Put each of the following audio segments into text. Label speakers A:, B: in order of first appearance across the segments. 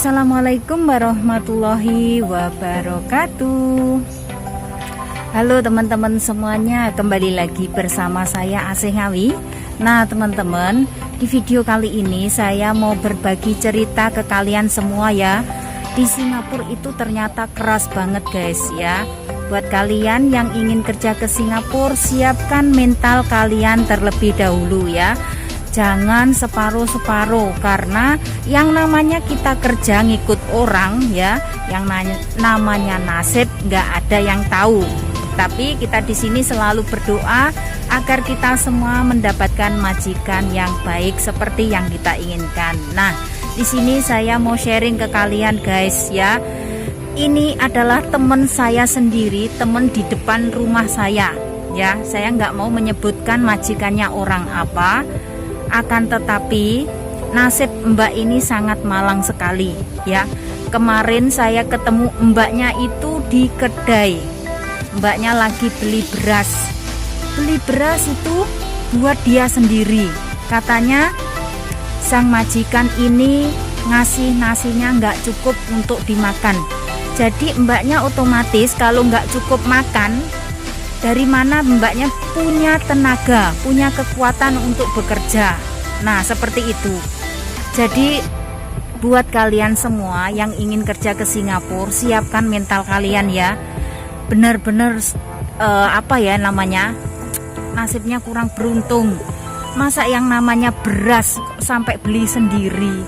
A: Assalamualaikum warahmatullahi wabarakatuh. Halo teman-teman semuanya, kembali lagi bersama saya Asih Ngawi. Nah teman-teman, di video kali ini saya mau berbagi cerita ke kalian semua ya. Di Singapura itu ternyata keras banget guys ya. Buat kalian yang ingin kerja ke Singapura, siapkan mental kalian terlebih dahulu ya. Jangan separuh-separuh, karena yang namanya kita kerja ngikut orang ya, yang namanya nasib nggak ada yang tahu. Tapi kita di sini selalu berdoa agar kita semua mendapatkan majikan yang baik seperti yang kita inginkan. Nah, di sini saya mau sharing ke kalian guys ya. Ini adalah teman saya sendiri, teman di depan rumah saya ya. Saya nggak mau menyebutkan majikannya orang apa. Akan tetapi nasib mbak ini sangat malang sekali ya. Kemarin saya ketemu mbaknya itu di kedai. Mbaknya lagi beli beras. Beli beras itu buat dia sendiri. Katanya sang majikan ini ngasih nasinya nggak cukup untuk dimakan. Jadi mbaknya otomatis kalau nggak cukup makan, dari mana mbaknya punya tenaga, punya kekuatan untuk bekerja. Nah seperti itu. Jadi buat kalian semua yang ingin kerja ke Singapura, siapkan mental kalian ya. Benar-benar apa ya namanya, nasibnya kurang beruntung. Masa yang namanya beras sampai beli sendiri.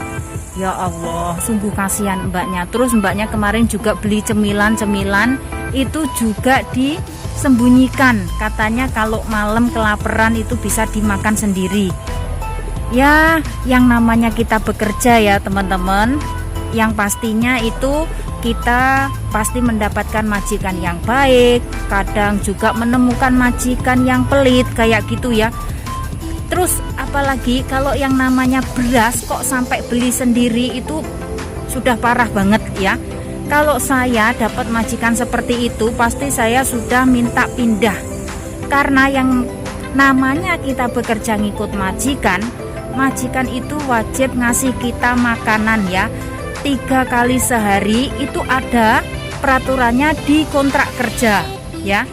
A: Ya Allah, sungguh kasihan mbaknya. Terus mbaknya kemarin juga beli cemilan-cemilan, itu juga disembunyikan. Katanya kalau malam kelaparan itu bisa dimakan sendiri. Ya, yang namanya kita bekerja ya teman-teman, yang pastinya itu kita pasti mendapatkan majikan yang baik. Kadang juga menemukan majikan yang pelit kayak gitu ya. Terus apalagi kalau yang namanya beras kok sampai beli sendiri, itu sudah parah banget ya. Kalau saya dapat majikan seperti itu, pasti saya sudah minta pindah. Karena yang namanya kita bekerja ngikut majikan, majikan itu wajib ngasih kita makanan ya. 3 kali sehari, itu ada peraturannya di kontrak kerja ya.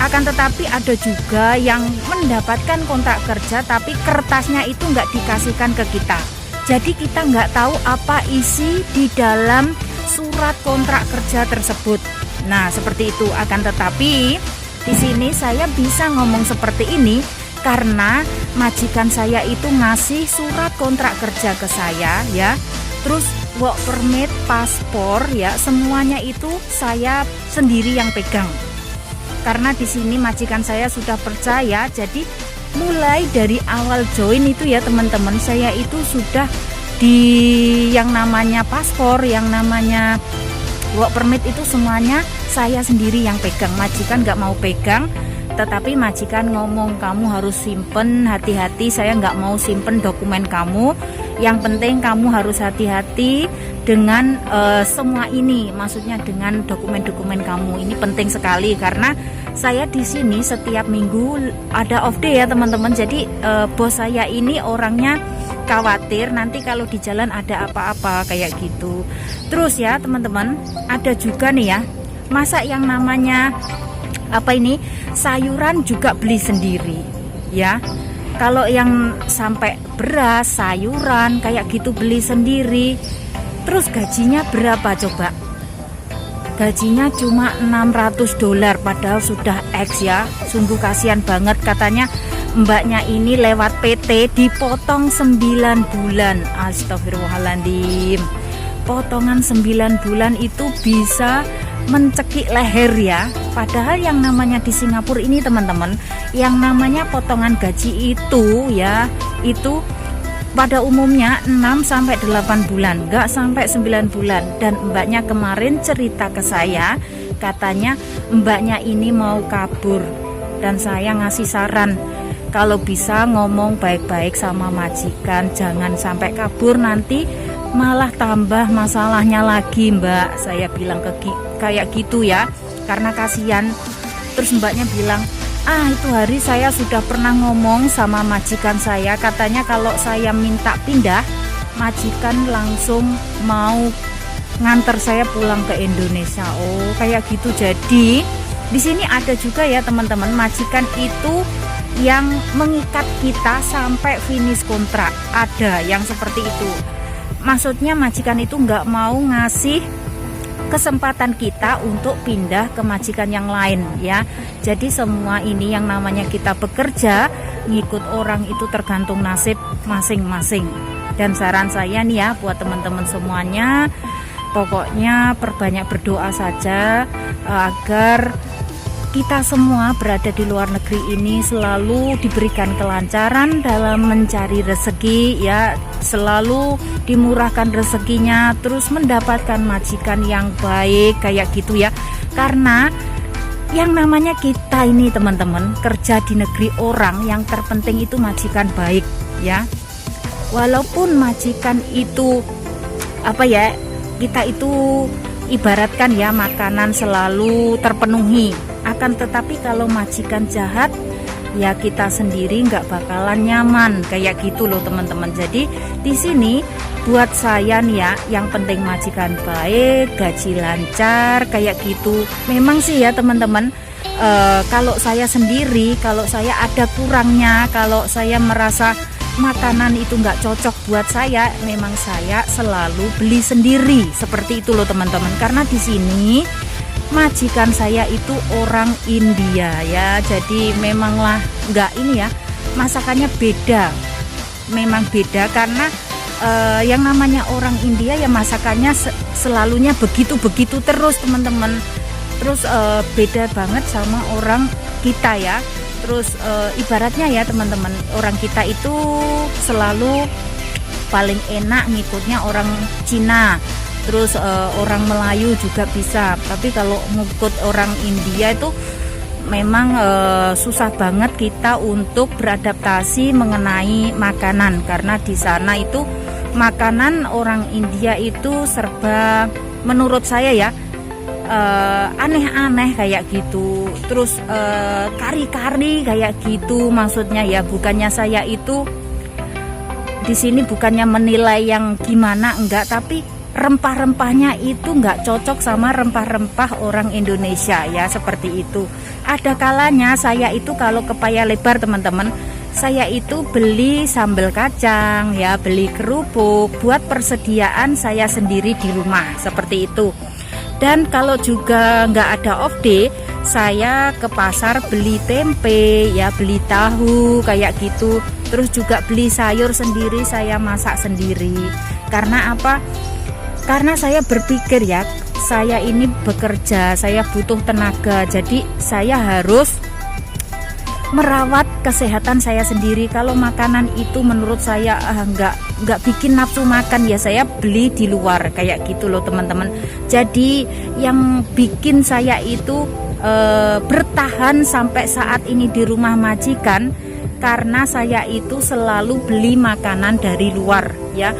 A: Akan tetapi ada juga yang mendapatkan kontrak kerja tapi kertasnya itu nggak dikasihkan ke kita. Jadi kita nggak tahu apa isi di dalam surat kontrak kerja tersebut. Nah seperti itu. Akan tetapi di sini saya bisa ngomong seperti ini karena majikan saya itu ngasih surat kontrak kerja ke saya ya. Terus work permit, paspor ya, semuanya itu saya sendiri yang pegang. Karena di sini majikan saya sudah percaya, jadi mulai dari awal join itu ya teman-teman, saya itu sudah di yang namanya paspor, yang namanya work permit itu semuanya saya sendiri yang pegang. Majikan nggak mau pegang, tetapi majikan ngomong kamu harus simpen, hati-hati, saya nggak mau simpen dokumen kamu. Yang penting kamu harus hati-hati dengan semua ini, maksudnya dengan dokumen-dokumen kamu. Ini penting sekali karena saya di sini setiap minggu ada off day ya teman-teman. Jadi bos saya ini orangnya khawatir nanti kalau di jalan ada apa-apa kayak gitu. Terus ya teman-teman, ada juga nih ya, masa yang namanya apa ini, sayuran juga beli sendiri ya. Kalau yang sampai beras, sayuran kayak gitu beli sendiri. Terus gajinya berapa coba? Gajinya cuma $600 padahal sudah X ya. Sungguh kasihan banget. Katanya mbaknya ini lewat PT dipotong 9 bulan. Astagfirullahaladzim. Potongan 9 bulan itu bisa mencekik leher ya. Padahal yang namanya di Singapura ini teman-teman, yang namanya potongan gaji itu ya, itu pada umumnya 6-8 bulan, nggak sampai 9 bulan. Dan mbaknya kemarin cerita ke saya, katanya mbaknya ini mau kabur. Dan saya ngasih saran, kalau bisa ngomong baik-baik sama majikan, jangan sampai kabur, nanti malah tambah masalahnya lagi mbak. Saya bilang kayak gitu ya, karena kasihan. Terus mbaknya bilang, itu hari saya sudah pernah ngomong sama majikan saya, katanya kalau saya minta pindah, majikan langsung mau nganter saya pulang ke Indonesia. Oh, kayak gitu. Jadi di sini ada juga ya teman-teman, majikan itu yang mengikat kita sampai finish kontrak. Ada yang seperti itu. Maksudnya majikan itu nggak mau ngasih kesempatan kita untuk pindah ke majikan yang lain ya. Jadi semua ini yang namanya kita bekerja ngikut orang itu tergantung nasib masing-masing. Dan saran saya nih ya buat teman-teman semuanya, pokoknya perbanyak berdoa saja agar kita semua berada di luar negeri ini selalu diberikan kelancaran dalam mencari rezeki ya, selalu dimurahkan rezekinya, terus mendapatkan majikan yang baik kayak gitu ya. Karena yang namanya kita ini teman-teman kerja di negeri orang, yang terpenting itu majikan baik ya. Walaupun majikan itu apa ya, kita itu ibaratkan ya makanan selalu terpenuhi, akan tetapi kalau majikan jahat ya kita sendiri nggak bakalan nyaman kayak gitu loh teman-teman. Jadi di sini buat saya nih ya, yang penting majikan baik, gaji lancar kayak gitu. Memang sih ya teman-teman, kalau saya sendiri, kalau saya ada kurangnya, kalau saya merasa makanan itu nggak cocok buat saya, memang saya selalu beli sendiri seperti itu loh teman-teman. Karena di sini majikan saya itu orang India ya, jadi memanglah nggak ini ya, masakannya beda, memang beda karena yang namanya orang India ya masakannya selalunya begitu-begitu terus teman-teman. Terus beda banget sama orang kita ya. Terus ibaratnya ya teman-teman, orang kita itu selalu paling enak ngikutnya orang Cina. Terus orang Melayu juga bisa, tapi kalau ngikut orang India itu memang susah banget kita untuk beradaptasi mengenai makanan, karena di sana itu makanan orang India itu serba menurut saya ya aneh-aneh kayak gitu. Terus kari-kari kayak gitu, maksudnya ya bukannya saya itu di sini bukannya menilai yang gimana, enggak, tapi rempah-rempahnya itu nggak cocok sama rempah-rempah orang Indonesia ya, seperti itu. Ada kalanya saya itu kalau ke Paya Lebar teman-teman, saya itu beli sambal kacang ya, beli kerupuk buat persediaan saya sendiri di rumah seperti itu. Dan kalau juga nggak ada off day, saya ke pasar beli tempe ya, beli tahu kayak gitu. Terus juga beli sayur sendiri, saya masak sendiri. Karena apa? Karena saya berpikir ya, saya ini bekerja, saya butuh tenaga, jadi saya harus merawat kesehatan saya sendiri. Kalau makanan itu menurut saya nggak bikin nafsu makan ya, saya beli di luar kayak gitu loh teman-teman. Jadi yang bikin saya itu bertahan sampai saat ini di rumah majikan, karena saya itu selalu beli makanan dari luar ya.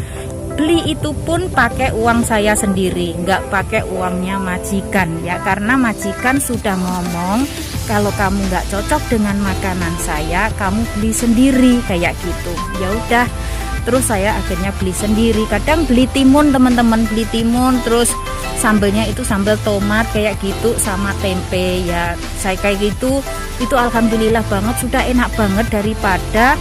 A: Beli itu pun pakai uang saya sendiri, nggak pakai uangnya majikan ya, karena majikan sudah ngomong kalau kamu nggak cocok dengan makanan saya, kamu beli sendiri kayak gitu. Ya udah, terus saya akhirnya beli sendiri. Kadang beli timun teman-teman, beli timun, terus sambelnya itu sambal tomat kayak gitu sama tempe ya. Saya kayak gitu, itu alhamdulillah banget, sudah enak banget daripada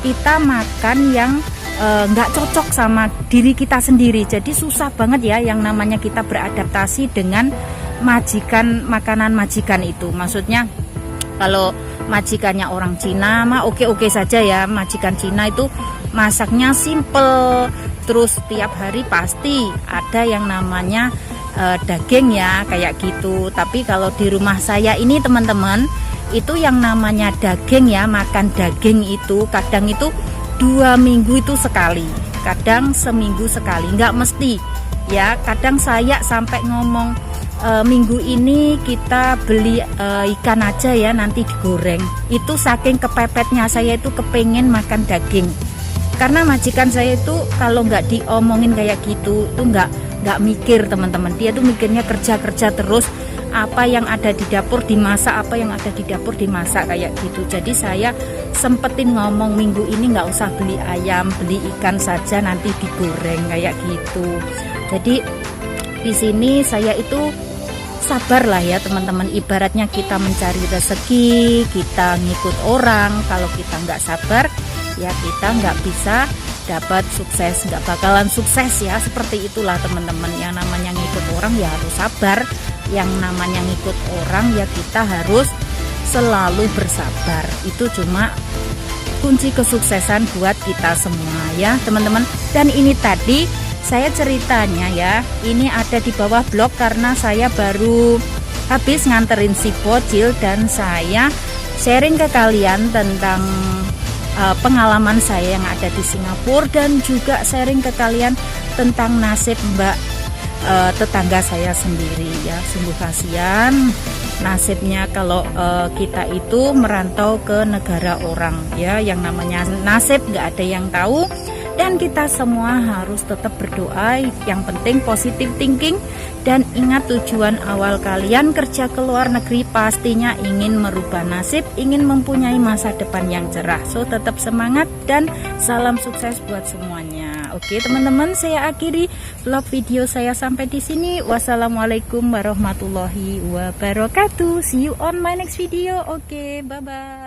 A: kita makan yang nggak cocok sama diri kita sendiri. Jadi susah banget ya yang namanya kita beradaptasi dengan majikan, makanan majikan itu. Maksudnya kalau majikannya orang Cina mah oke-oke saja ya. Majikan Cina itu masaknya simple, terus tiap hari pasti ada yang namanya daging ya kayak gitu. Tapi kalau di rumah saya ini teman-teman, itu yang namanya daging ya, makan daging itu kadang itu 2 minggu itu sekali, kadang seminggu sekali, nggak mesti ya. Kadang saya sampai ngomong minggu ini kita beli ikan aja ya, nanti digoreng. Itu saking kepepetnya saya itu kepengen makan daging. Karena majikan saya itu kalau nggak diomongin kayak gitu itu nggak mikir teman-teman. Dia tuh mikirnya kerja terus, apa yang ada di dapur dimasak, apa yang ada di dapur dimasak kayak gitu. Jadi saya sempetin ngomong minggu ini nggak usah beli ayam, beli ikan saja nanti digoreng kayak gitu. Jadi di sini saya itu sabar lah ya teman-teman. Ibaratnya kita mencari rezeki, kita ngikut orang. Kalau kita nggak sabar, ya kita nggak bisa dapat sukses, nggak bakalan sukses ya. Seperti itulah teman-teman. Yang namanya ngikut orang ya harus sabar. Yang namanya ngikut orang ya kita harus selalu bersabar. Itu cuma kunci kesuksesan buat kita semua ya teman-teman. Dan ini tadi saya ceritanya ya, ini ada di bawah blog karena saya baru habis nganterin si bocil dan saya sharing ke kalian tentang pengalaman saya yang ada di Singapura, dan juga sharing ke kalian tentang nasib tetangga saya sendiri ya. Sungguh kasihan nasibnya kalau kita itu merantau ke negara orang ya. Yang namanya nasib nggak ada yang tahu, dan kita semua harus tetap berdoa. Yang penting positive thinking, dan ingat tujuan awal kalian kerja ke luar negeri pastinya ingin merubah nasib, ingin mempunyai masa depan yang cerah. So tetap semangat dan salam sukses buat semuanya. Oke teman-teman, saya akhiri vlog video saya sampai di sini. Wassalamualaikum warahmatullahi wabarakatuh. See you on my next video. Oke, bye bye.